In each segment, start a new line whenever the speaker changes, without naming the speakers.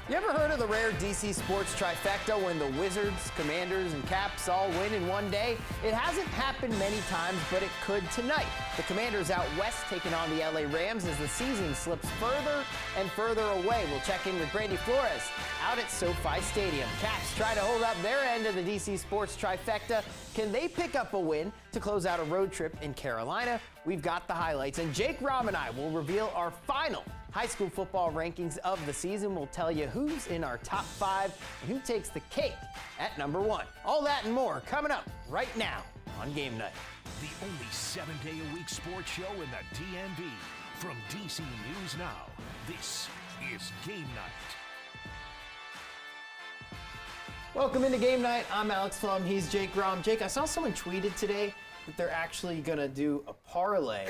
You ever heard of the rare DC Sports trifecta when the Wizards, Commanders, and Caps all win in one day? It hasn't happened many times, but it could tonight. The Commanders out west taking on the LA Rams as the season slips further and further away. We'll check in with Brandy Flores out at SoFi Stadium. Caps try to hold up their end of the DC Sports trifecta. Can they pick up a win to close out a road trip in Carolina? We've got the highlights, and Jake Rom and I will reveal our final high school football rankings of the season. We'll tell you who's in our top 5 and who takes the cake at number 1. All that and more coming up right now on Game Night.
The only 7-day-a-week sports show in the DMV. From DC News Now, this is Game Night.
Welcome into Game Night. I'm Alex Flum. He's Jake Rom. Jake, I saw someone tweeted today that they're actually going to do a parlay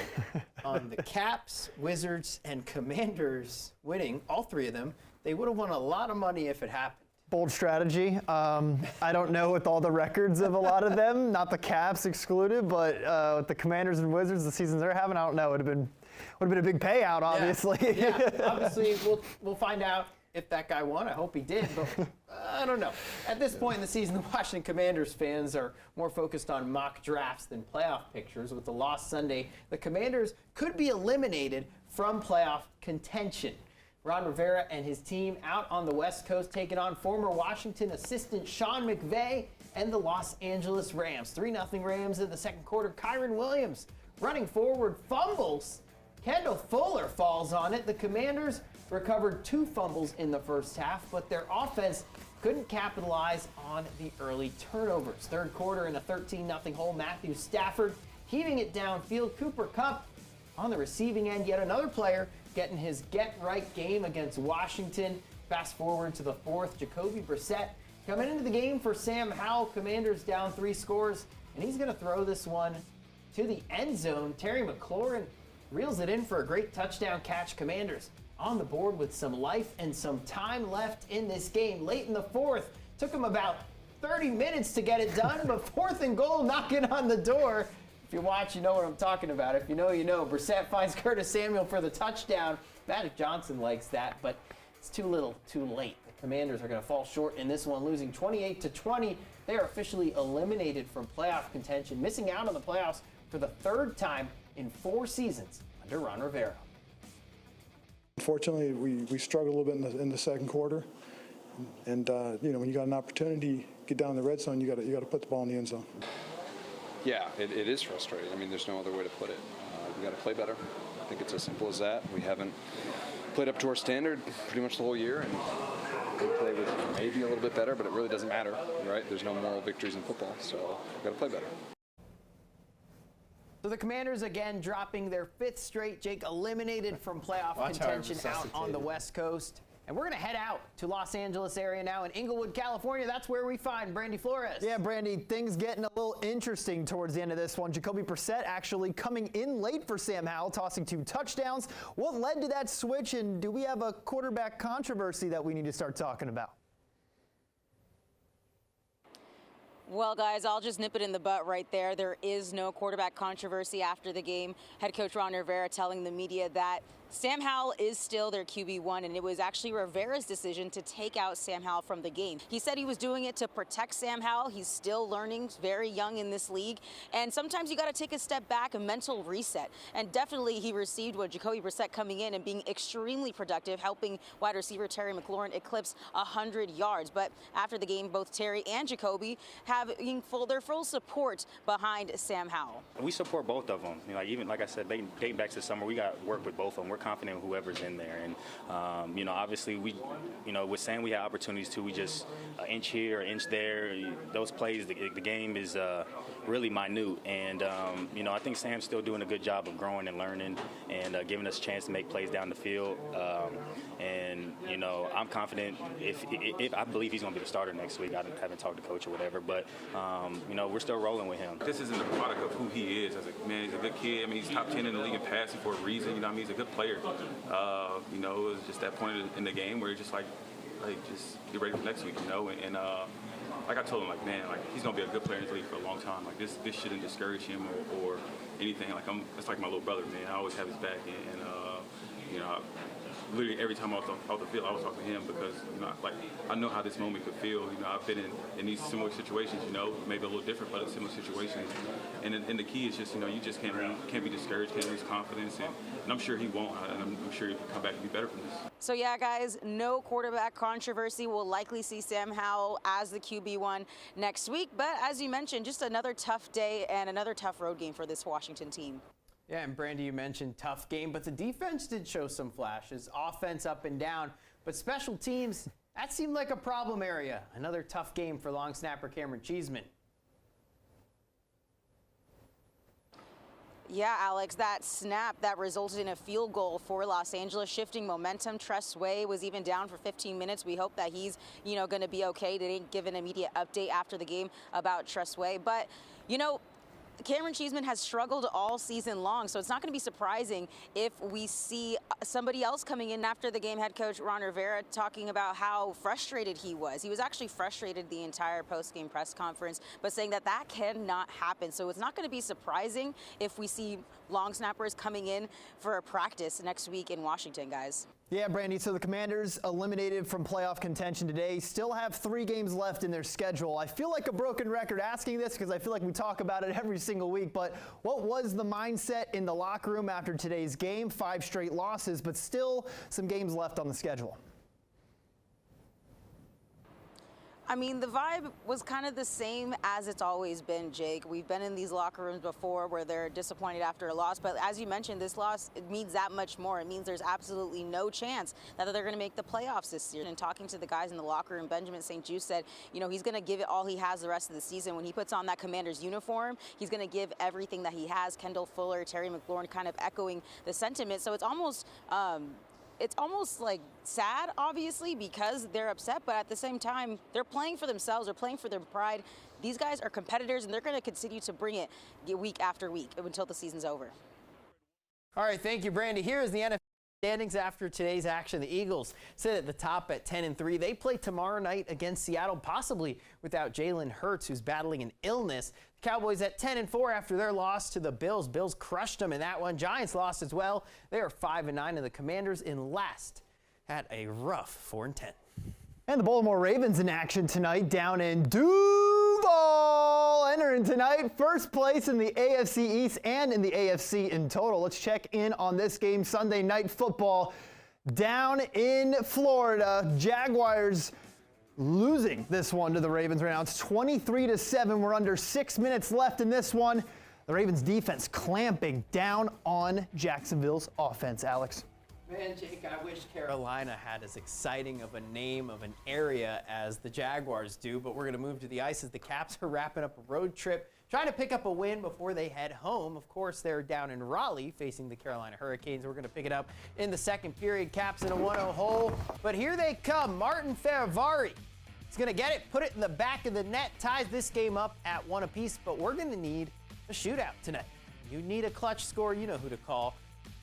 on the Caps, Wizards, and Commanders winning, all 3 of them. They would have won a lot of money if it happened.
Bold strategy. I don't know with all the records of a lot of them, not the Caps excluded, but with the Commanders and Wizards, the seasons they're having, I don't know. It would have been a big payout, obviously.
Yeah, obviously, we'll find out if that guy won. I hope he did, but I don't know. At this point in the season, the Washington Commanders fans are more focused on mock drafts than playoff pictures. With the loss Sunday, the Commanders could be eliminated from playoff contention. Ron Rivera and his team out on the West Coast taking on former Washington assistant Sean McVay and the Los Angeles Rams. 3-0 Rams in the second quarter. Kyron Williams running forward, fumbles. Kendall Fuller falls on it. The Commanders recovered 2 fumbles in the first half, but their offense couldn't capitalize on the early turnovers. Third quarter in a 13-0 hole, Matthew Stafford heaving it downfield. Cooper Kupp on the receiving end, yet another player getting his get-right game against Washington. Fast forward to the fourth, Jacoby Brissett coming into the game for Sam Howell. Commanders down 3 scores, and he's going to throw this one to the end zone. Terry McLaurin reels it in for a great touchdown catch. Commanders on the board with some life and some time left in this game. Late in the fourth, took him about 30 minutes to get it done, but 4th and goal knocking on the door. If you watch, you know what I'm talking about. If you know, you know. Brissett finds Curtis Samuel for the touchdown. Magic Johnson likes that, but it's too little, too late. The Commanders are going to fall short in this one, losing 28-20. They are officially eliminated from playoff contention, missing out on the playoffs for the 3rd time in 4 seasons under Ron Rivera.
Unfortunately, we struggled a little bit in the second quarter, and when you got an opportunity to get down in the red zone, you got to put the ball in the end zone.
Yeah, it is frustrating. I mean, there's no other way to put it. We got to play better. I think it's as simple as that. We haven't played up to our standard pretty much the whole year, and we play with maybe a little bit better, but it really doesn't matter, right? There's no moral victories in football, so we got to play better.
So the Commanders again dropping their 5th straight. Jake eliminated from playoff contention out on the West Coast. And we're going to head out to Los Angeles area now in Inglewood, California. That's where we find Brandy Flores.
Yeah, Brandy, things getting a little interesting towards the end of this one. Jacoby Brissett actually coming in late for Sam Howell, tossing 2 touchdowns. What led to that switch, and do we have a quarterback controversy that we need to start talking about?
Well, guys, I'll just nip it in the butt right there. There is no quarterback controversy after the game. Head coach Ron Rivera telling the media that Sam Howell is still their QB1, and it was actually Rivera's decision to take out Sam Howell from the game. He said he was doing it to protect Sam Howell. He's still learning, very young in this league, and sometimes you got to take a step back, a mental reset. And definitely he received what Jacoby Brissett coming in and being extremely productive, helping wide receiver Terry McLaurin eclipse 100 yards. But after the game, both Terry and Jacoby having their full support behind Sam Howell.
We support both of them. Even like I said, dating back to the summer, we got work with both of them. We're confident in whoever's in there, and obviously with Sam we have opportunities too. We just inch here, inch there. Those plays, the game is really minute, and I think Sam's still doing a good job of growing and learning and giving us a chance to make plays down the field. And I'm confident if I believe he's going to be the starter next week. I haven't talked to coach or whatever, but we're still rolling with him.
This isn't a product of who he is as a man. He's a good kid. I mean, he's top 10 in the league in passing for a reason. He's a good player. It was just that point in the game where it's just like just get ready for next week, and like I told him, he's gonna be a good player in this league for a long time. This shouldn't discourage him or anything. Like it's like my little brother, man. I always have his back, and you know, literally every time I was off the field, I was talking to him because, you know, like I know how this moment could feel. You know, I've been in these similar situations. You know, maybe a little different, but in similar situations. And the key is just, you know, you just can't be discouraged, can't lose confidence, and I'm sure he won't. And I'm sure he can come back and be better from this.
So yeah, guys, no quarterback controversy. We'll likely see Sam Howell as the QB1 next week. But as you mentioned, just another tough day and another tough road game for this Washington team.
Yeah, and Brandy, you mentioned tough game, but the defense did show some flashes. Offense up and down, but special teams, that seemed like a problem area. Another tough game for long snapper Cameron Cheeseman.
Yeah, Alex, that snap that resulted in a field goal for Los Angeles, shifting momentum. Tress Way was even down for 15 minutes. We hope that he's, you know, going to be okay. They didn't give an immediate update after the game about Tress Way, but, you know, Cameron Cheeseman has struggled all season long, so it's not going to be surprising if we see somebody else coming in after the game. Head coach Ron Rivera talking about how frustrated he was. He was actually frustrated the entire post-game press conference, but saying that that cannot happen. So it's not going to be surprising if we see long snappers coming in for a practice next week in Washington, guys.
Yeah, Brandy, so the Commanders eliminated from playoff contention today, still have 3 games left in their schedule. I feel like a broken record asking this because I feel like we talk about it every single week, but what was the mindset in the locker room after today's game? 5 straight losses, but still some games left on the schedule.
I mean, the vibe was kind of the same as it's always been, Jake. We've been in these locker rooms before where they're disappointed after a loss, but as you mentioned, this loss, it means that much more. It means there's absolutely no chance that they're going to make the playoffs this year. And talking to the guys in the locker room, Benjamin St. Juste said, you know, he's going to give it all he has the rest of the season. When he puts on that Commander's uniform, he's going to give everything that he has. Kendall Fuller, Terry McLaurin kind of echoing the sentiment. So it's almost like sad, obviously, because they're upset, but at the same time, they're playing for themselves, they're playing for their pride. These guys are competitors, and they're going to continue to bring it week after week until the season's over.
All right, thank you, Brandy. Here is the NFL standings after today's action. The Eagles sit at the top at 10-3. They play tomorrow night against Seattle, possibly without Jalen Hurts, who's battling an illness. The Cowboys at 10-4 after their loss to the Bills. Bills crushed them in that one. Giants lost as well. They are 5-9, and the Commanders in last had a rough 4-10.
And the Baltimore Ravens in action tonight down in Duval. Entering tonight, first place in the AFC East and in the AFC in total. Let's check in on this game, Sunday Night Football down in Florida. Jaguars losing this one to the Ravens right now. It's 23-7. We're under 6 minutes left in this one. The Ravens defense clamping down on Jacksonville's offense, Alex.
Man, Jake, I wish Carolina had as exciting of a name of an area as the Jaguars do, but we're going to move to the ice as the Caps are wrapping up a road trip, trying to pick up a win before they head home. Of course, they're down in Raleigh facing the Carolina Hurricanes. We're going to pick it up in the second period. Caps in a 1-0 hole, but here they come. Martin Ferravari is going to get it, put it in the back of the net, ties this game up at 1 apiece, but we're going to need a shootout tonight. You need a clutch score, you know who to call.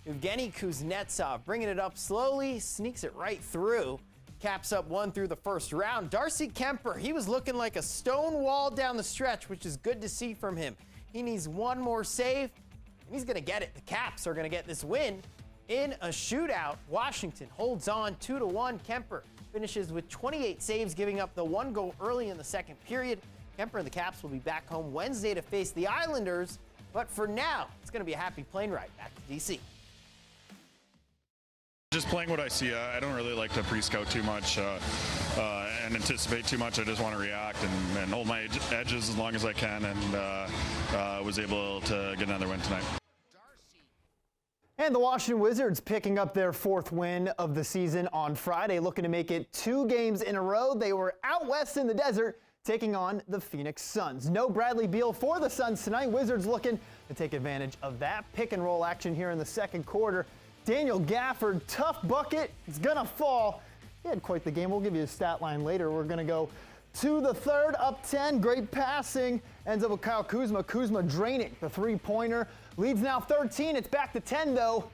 Evgeny Kuznetsov bringing it up slowly, sneaks it right through. Caps up 1 through the first round. Darcy Kemper, he was looking like a stone wall down the stretch, which is good to see from him. He needs one more save, and he's going to get it. The Caps are going to get this win in a shootout. Washington holds on 2-1. Kemper finishes with 28 saves, giving up the 1 goal early in the second period. Kemper and the Caps will be back home Wednesday to face the Islanders, but for now, it's going to be a happy plane ride back to D.C.
Just playing what I see. I don't really like to pre-scout too much and anticipate too much. I just want to react and hold my edges as long as I can, and was able to get another win tonight.
And the Washington Wizards picking up their 4th win of the season on Friday, looking to make it 2 games in a row. They were out west in the desert, taking on the Phoenix Suns. No Bradley Beal for the Suns tonight. Wizards looking to take advantage of that pick-and-roll action here in the second quarter. Daniel Gafford, tough bucket. It's going to fall. He had quite the game. We'll give you a stat line later. We're going to go to the third, up 10. Great passing. Ends up with Kyle Kuzma. Kuzma draining the three-pointer. Leads now 13. It's back to 10, though.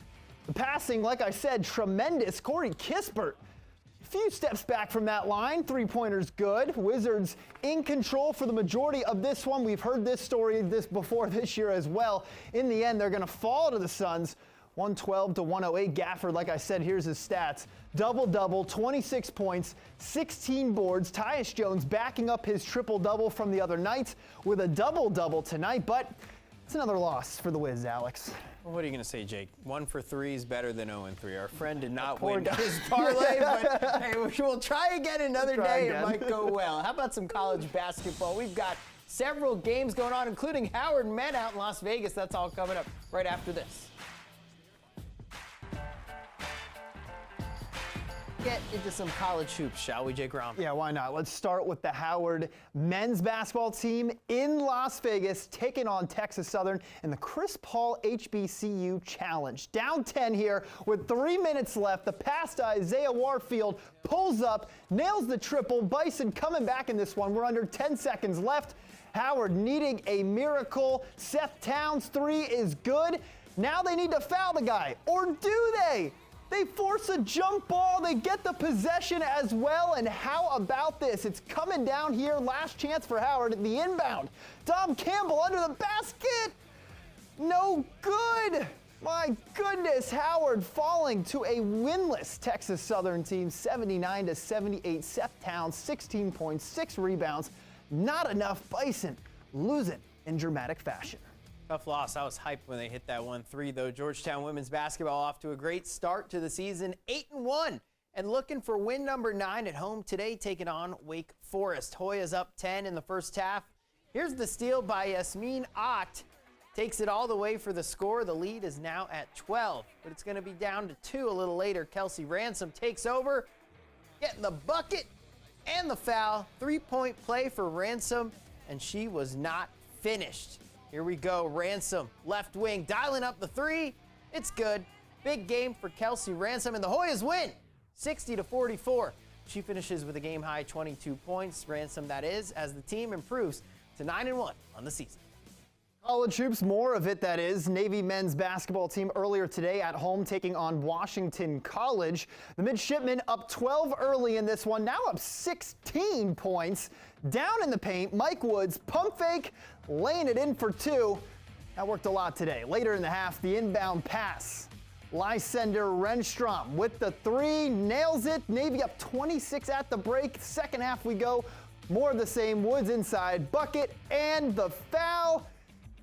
The passing, like I said, tremendous. Corey Kispert few steps back from that line. Three-pointers good. Wizards in control for the majority of this one. We've heard this story before this year as well. In the end, they're going to fall to the Suns. 112 to 108. Gafford, like I said, here's his stats. Double-double, 26 points, 16 boards. Tyus Jones backing up his triple-double from the other night with a double-double tonight, but it's another loss for the Wiz, Alex.
Well, what are you going to say, Jake? 1 for 3 is better than 0 and 3. Our friend did not
Poor
win
guy.
his parlay, but hey, we'll try again another day.
again.
It might go well. How about some college basketball? We've got several games going on, including Howard Men out in Las Vegas. That's all coming up right after this. Get into some college hoops, shall we, Jake Rom?
Yeah, why not? Let's start with the Howard men's basketball team in Las Vegas, taking on Texas Southern in the Chris Paul HBCU Challenge. Down 10 here with 3 minutes left. The pass to Isaiah Warfield pulls up, nails the triple. Bison coming back in this one. We're under 10 seconds left. Howard needing a miracle. Seth Towns' 3 is good. Now they need to foul the guy. Or do they? They force a jump ball. They get the possession as well. And how about this? It's coming down here. Last chance for Howard at the inbound. Dom Campbell under the basket. No good. My goodness, Howard falling to a winless Texas Southern team, 79 to 78. Seth Towns, 16 points, 6 rebounds. Not enough. Bison losing in dramatic fashion.
Tough loss. I was hyped when they hit that 1-3, though. Georgetown women's basketball off to a great start to the season, 8-1, and looking for win number 9 at home today, taking on Wake Forest. Hoya's up 10 in the first half. Here's the steal by Yasmin Ott. Takes it all the way for the score. The lead is now at 12, but it's going to be down to 2 a little later. Kelsey Ransom takes over, getting the bucket and the foul. 3-point play for Ransom, and she was not finished. Here we go, Ransom, left wing, dialing up the 3. It's good. Big game for Kelsey Ransom, and the Hoyas win, 60 to 44. She finishes with a game-high 22 points, Ransom that is, as the team improves to 9-1 on the season.
College hoops, more of it that is. Navy men's basketball team earlier today at home taking on Washington College. The Midshipmen up 12 early in this one, now up 16 points. Down in the paint, Mike Woods, pump fake, laying it in for 2. That worked a lot today. Later in the half, the inbound pass. Lysander Renstrom with the 3, nails it. Navy up 26 at the break. Second half we go. More of the same. Woods inside, bucket, and the foul.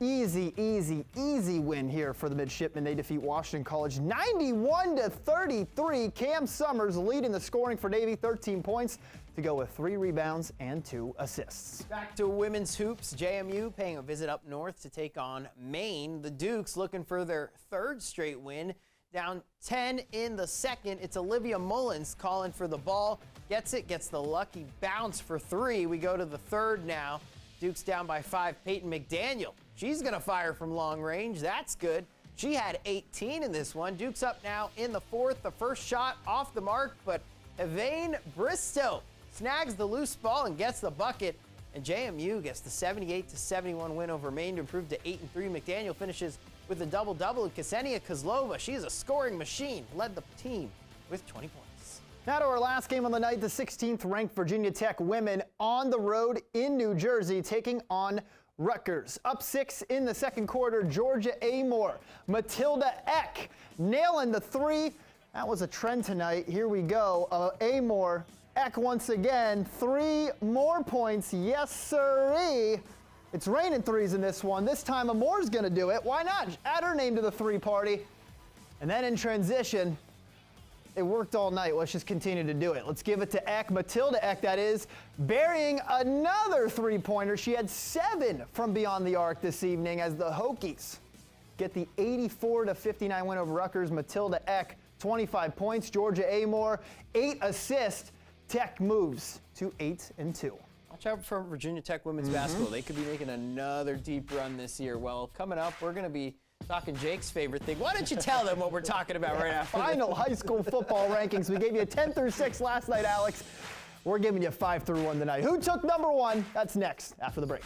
Easy, easy, easy win here for the Midshipmen. They defeat Washington College 91 to 33. Cam Summers leading the scoring for Navy, 13 points to go with 3 rebounds and 2 assists.
Back to women's hoops. JMU paying a visit up north to take on Maine. The Dukes looking for their 3rd straight win. Down 10 in the second. It's Olivia Mullins calling for the ball. Gets it, gets the lucky bounce for 3. We go to the 3rd now. Dukes down by 5. Peyton McDaniel. She's going to fire from long range. That's good. She had 18 in this one. Dukes up now in the 4th. The first shot off the mark, but Evane Bristow snags the loose ball and gets the bucket. And JMU gets the 78-71 win over Maine to improve to 8-3. McDaniel finishes with a double-double. And Ksenia Kozlova, she is a scoring machine, led the team with 20 points.
Now to our last game on the night, the 16th ranked Virginia Tech women on the road in New Jersey taking on Rutgers. Up 6 in the second quarter, Georgia Amore. Matilda Eck nailing the 3. That was a trend tonight. Here we go. Amore, Eck once again. 3 more points. Yes, sirree. It's raining 3s in this one. This time Amore's going to do it. Why not? Add her name to the 3 party. And then in transition, it worked all night. Let's just continue to do it. Let's give it to Eck, Matilda Eck, that is, burying another 3-pointer. She had 7 from beyond the arc this evening as the Hokies get the 84-59 win over Rutgers. Matilda Eck, 25 points. Georgia Amore, 8 assists. Tech moves to 8-2.
Watch out for Virginia Tech women's basketball. They could be making another deep run this year. Well, coming up, we're going to be talking Jake's favorite thing. Why don't you tell them what we're talking about right after
Final high school football rankings. We gave you 10 through 6 last night, Alex. We're giving you 5 through 1 tonight. Who took number 1? That's next after the break.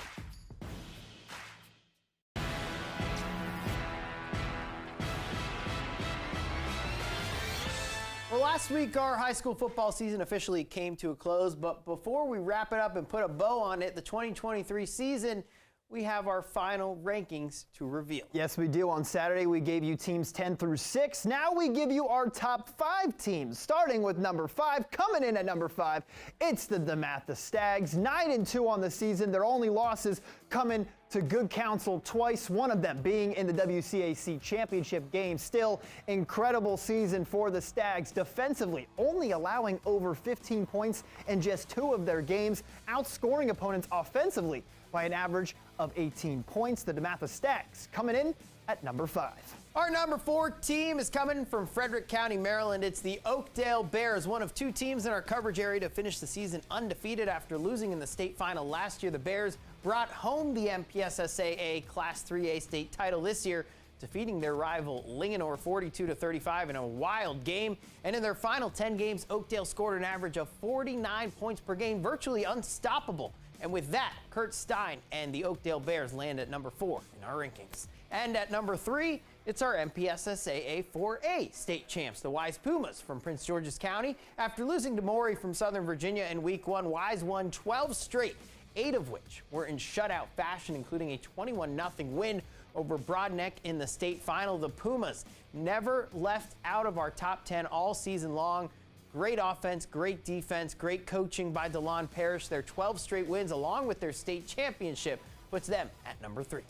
Well, last week our high school football season officially came to a close, but before we wrap it up and put a bow on it, the 2023 season, we have our final rankings to reveal.
Yes, we do. On Saturday, we gave you teams 10 through 6. Now we give you our top 5 teams, starting with number 5. Coming in at number 5, it's the DeMatha Stags. 9-2 on the season. Their only losses coming to good counsel twice, one of them being in the WCAC championship game. Still, incredible season for the Stags. Defensively, only allowing over 15 points in just 2 of their games, outscoring opponents offensively by an average of 18 points. The DeMatha Stags coming in at number 5.
Our number 4 team is coming from Frederick County, Maryland. It's the Oakdale Bears, one of 2 teams in our coverage area to finish the season undefeated after losing in the state final last year. The Bears brought home the MPSSAA Class 3A state title this year, defeating their rival Linganore 42-35 in a wild game. And in their final 10 games, Oakdale scored an average of 49 points per game, virtually unstoppable. And with that, Kurt Stein and the Oakdale Bears land at number 4 in our rankings. And at number 3, it's our MPSSAA 4A state champs, the Wise Pumas from Prince George's County. After losing to Maury from Southern Virginia in week 1, Wise won 12 straight, 8 of which were in shutout fashion, including a 21-0 win over Broadneck in the state final. The Pumas never left out of our top 10 all season long. Great offense, great defense, great coaching by DeLon Parrish. Their 12 straight wins, along with their state championship, puts them at number 3.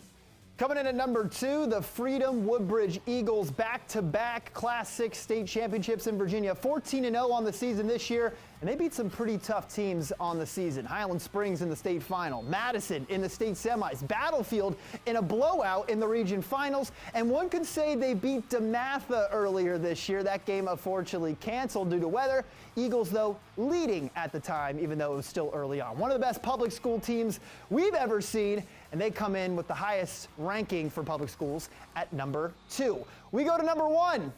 Coming in at number 2, the Freedom Woodbridge Eagles, back-to-back Class 6 state championships in Virginia. 14-0 on the season this year, and they beat some pretty tough teams on the season. Highland Springs in the state final, Madison in the state semis, Battlefield in a blowout in the region finals, and one could say they beat DeMatha earlier this year. That game unfortunately canceled due to weather. Eagles, though, leading at the time, even though it was still early on. One of the best public school teams we've ever seen, and they come in with the highest ranking for public schools at number 2. We go to number 1.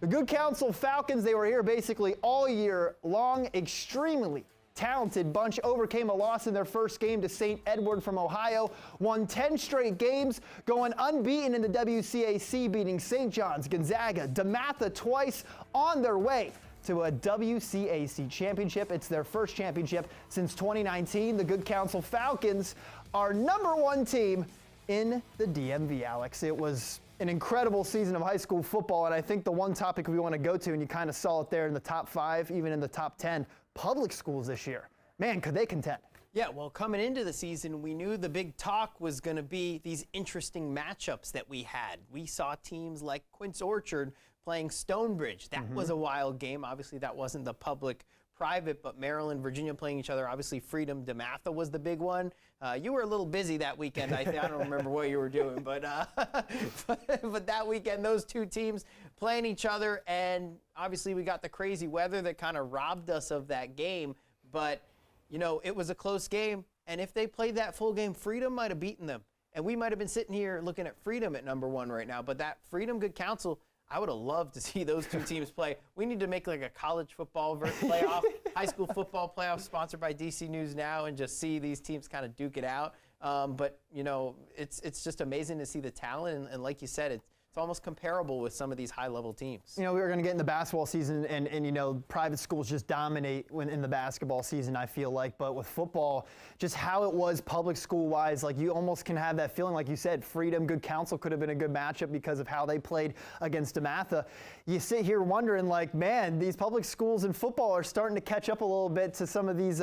The Good Counsel Falcons. They were here basically all year long. Extremely talented bunch. Overcame a loss in their first game to St. Edward from Ohio. Won 10 straight games, going unbeaten in the WCAC, beating St. John's, Gonzaga, DeMatha twice, on their way to a WCAC championship. It's their first championship since 2019. The Good Counsel Falcons are number 1 team in the DMV, Alex. It was an incredible season of high school football, and I think the one topic we want to go to, and you kind of saw it there in the top 5, even in the top 10, public schools this year. Man, could they contend?
Yeah, well, coming into the season, we knew the big talk was going to be these interesting matchups that we had. We saw teams like Quince Orchard playing Stonebridge. That was a wild game. Obviously, that wasn't the public-private, but Maryland, Virginia playing each other. Obviously, Freedom, DeMatha was the big one. You were a little busy that weekend. I don't remember what you were doing, but that weekend, those 2 teams playing each other, and obviously we got the crazy weather that kind of robbed us of that game. But you know, it was a close game, and if they played that full game, Freedom might have beaten them, and we might have been sitting here looking at Freedom at number 1 right now. But that Freedom Good Counsel, I would have loved to see those 2 teams play. We need to make like a college football playoff, high school football playoff sponsored by DC News Now, and just see these teams kind of duke it out. But you know, it's just amazing to see the talent, and like you said, it's almost comparable with some of these high-level teams.
You know, we were going to get in the basketball season, and you know, private schools just dominate in the basketball season, I feel like. But with football, just how it was public school-wise, like you almost can have that feeling, like you said, Freedom, Good Counsel could have been a good matchup because of how they played against DeMatha. You sit here wondering, like, man, these public schools in football are starting to catch up a little bit to some of these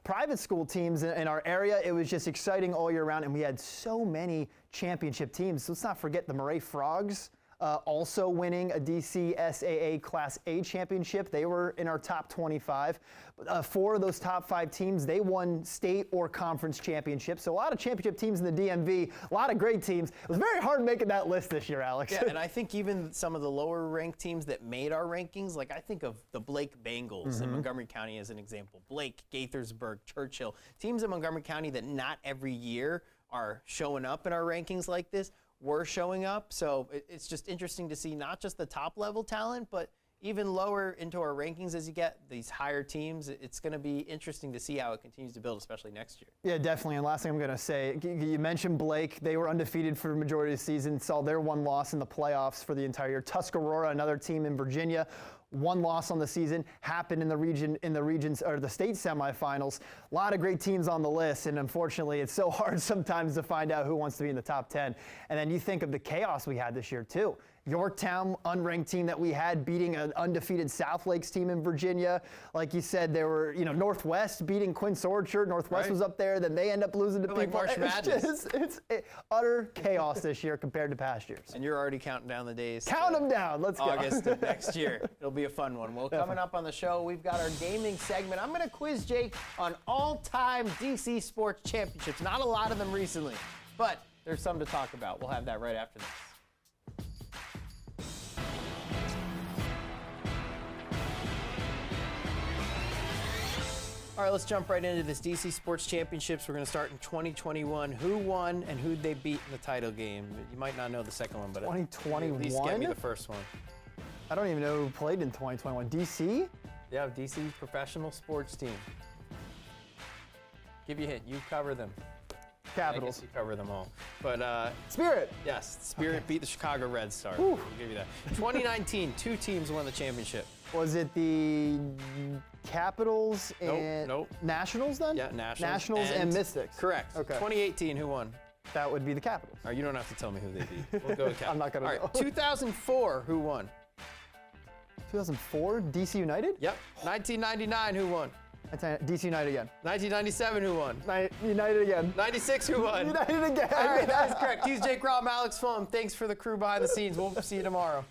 private school teams in our area. It was just exciting all year round, and we had so many championship teams. Let's not forget the Murray Frogs also winning a DCSAA Class A championship. They were in our top 25. 4 of those top 5 teams, they won state or conference championships. So a lot of championship teams in the DMV, a lot of great teams. It was very hard making that list this year, Alex.
Yeah, and I think even some of the lower ranked teams that made our rankings, like I think of the Blake Bengals in Montgomery County as an example. Blake, Gaithersburg, Churchill, teams in Montgomery County that not every year are showing up in our rankings like this, were showing up. So it's just interesting to see not just the top level talent, but even lower into our rankings as you get these higher teams, it's going to be interesting to see how it continues to build, especially next year.
Yeah, definitely. And last thing I'm going to say, you mentioned Blake. They were undefeated for the majority of the season, saw their one loss in the playoffs for the entire year. Tuscarora, another team in Virginia, one loss on the season, happened in the regions or the state semifinals. A lot of great teams on the list, and unfortunately, it's so hard sometimes to find out who wants to be in the top 10. And then you think of the chaos we had this year too. Yorktown, unranked team that we had, beating an undefeated South Lakes team in Virginia. Like you said, there were, Northwest beating Quince Orchard. Northwest was up there, then they end up losing to people.
Like March Madness.
It's utter chaos this year compared to past years.
And you're already counting down the days.
Count them down. Let's go.
August of next year. It'll be a fun one. Well, coming up on the show, we've got our gaming segment. I'm going to quiz Jake on all-time DC sports championships. Not a lot of them recently, but there's some to talk about. We'll have that right after this. All right, let's jump right into this DC Sports Championships. We're going to start in 2021. Who won and who'd they beat in the title game? You might not know the second one, but
2021?
at least get me the first one.
I don't even know who played in 2021. DC?
Yeah, DC professional sports team. Give you a hint. You cover them.
Capitals.
I guess you cover them all. But
Spirit.
Yes, Spirit beat the Chicago Red Stars. We'll give you that. 2019, 2 teams won the championship.
Was it the Capitals and
Nope.
Nationals then?
Yeah, Nationals.
Nationals and Mystics.
Correct.
Okay.
2018, who won?
That would be the Capitals.
All right, you don't have to tell me who they beat. We'll go with Capitals.
I'm not going to
All right, 2004, who won?
2004, DC United?
Yep. 1999, who won?
DC United again.
1997, who won?
United again.
96, who won?
United again.
All right, that is correct. He's Jake Robb, Alex Fulham. Thanks for the crew behind the scenes. We'll see you tomorrow.